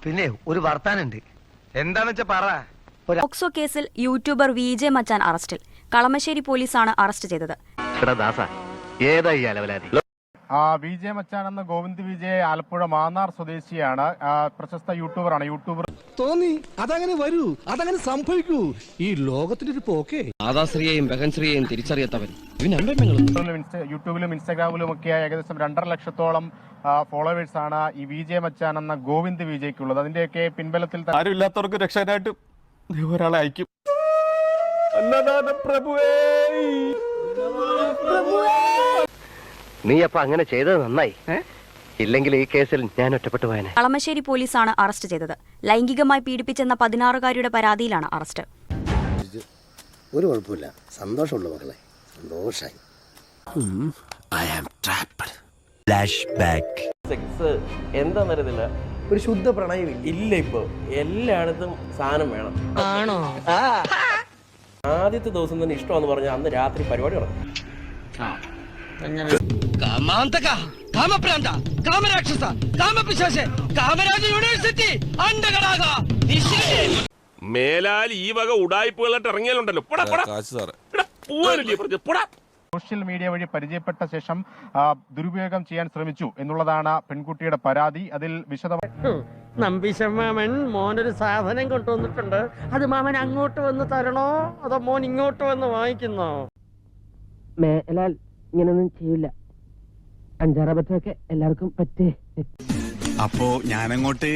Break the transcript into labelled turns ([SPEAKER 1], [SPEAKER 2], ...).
[SPEAKER 1] പിന്നെ ഒരു വർത്താനുണ്ട്. എന്താന്ന് വെച്ചാ പറ.
[SPEAKER 2] പോക്സോ കേസിൽ യൂട്യൂബർ വിജെ മച്ചാൻ അറസ്റ്റിൽ. കളമശ്ശേരി പോലീസാണ് അറസ്റ്റ് ചെയ്തത്.
[SPEAKER 3] വിജെ മച്ചാൻ എന്ന ഗോവിന്ദ് വിജയ് ആലപ്പുഴ മാന്നാർ സ്വദേശിയാണ്. പ്രശസ്ത യൂട്യൂബറാണ്. യൂട്യൂബർ
[SPEAKER 4] തോന്നി അതങ്ങനെ വരൂ, അതങ്ങനെ സംഭവിക്കൂ. ഈ ലോകത്തിന്റെ ഒരു പോക്കേ.
[SPEAKER 5] ആദാശ്രീയെയും ബഹൻശ്രീയെയും തിരിച്ചറിയാത്തവൻ
[SPEAKER 3] യൂട്യൂബിലും ഇൻസ്റ്റാഗ്രാമിലും ഒക്കെ ഏകദേശം 2.5 ലക്ഷത്തോളം ഫോളോവേഴ്സ് ആണ് ഈ വിജെ മച്ചാൻ എന്ന ഗോവിന്ദ് വിജയ്ക്കുള്ളത്. അതിന്റെയൊക്കെ പിൻബലത്തിൽ ആരും ഇല്ലാത്തവർക്ക് രക്ഷാനായിട്ട് ഒരാളെ അയക്കും.
[SPEAKER 1] നീ അപ്പൊ അങ്ങനെ ചെയ്തത് നന്നായി. ഇല്ലെങ്കിൽ ഈ കേസിൽ ഞാൻ ഒറ്റപ്പെട്ടു പോയനെ.
[SPEAKER 2] കളമശ്ശേരി പോലീസാണ് അറസ്റ്റ് ചെയ്തത്. ലൈംഗികമായി പീഡിപ്പിച്ചെന്ന 16-കാരിയുടെ പരാതിയിലാണ് അറസ്റ്റ്.
[SPEAKER 6] ഒരു കുഴപ്പമില്ല, സന്തോഷമുള്ളൂ മക്കളെ, സന്തോഷായി.
[SPEAKER 7] സെക്സ് എന്താന്നറിയത്തില്ല, ഒരു ശുദ്ധ പ്രണയം ഇല്ല. ഇപ്പൊ എല്ലായിടത്തും സാധനം വേണം. ആണോ? ആദ്യത്തെ ദിവസം തന്നെ ഇഷ്ടമാന്ന് പറഞ്ഞാൽ അന്ന് രാത്രി പരിപാടി നടക്കും.
[SPEAKER 8] മേലാൽ ഈ വക ഉടായ്പകളായിട്ട് ഇറങ്ങിയാലുണ്ടല്ലോ.
[SPEAKER 3] സോഷ്യൽ മീഡിയ വഴി പരിചയപ്പെട്ട ശേഷം ദുരുപയോഗം ചെയ്യാൻ ശ്രമിച്ചു എന്നുള്ളതാണ് പെൺകുട്ടിയുടെ പരാതി. അതിൽ വിശദമായി
[SPEAKER 9] നമ്പിശമാമൻ മോനൊരു സാധനം കൊണ്ടുവന്നിട്ടുണ്ട്. അത് മാമൻ അങ്ങോട്ട് വന്ന് തരണോ അതോ മോൻ ഇങ്ങോട്ട് വന്ന് വാങ്ങിക്കുന്നോ?
[SPEAKER 1] മേലാൽ ഇങ്ങനൊന്നും ചെയ്യില്ല. 5-6 അബദ്ധമൊക്കെ എല്ലാവർക്കും പറ്റേ.
[SPEAKER 4] അപ്പോ ഞാനങ്ങോട്ട്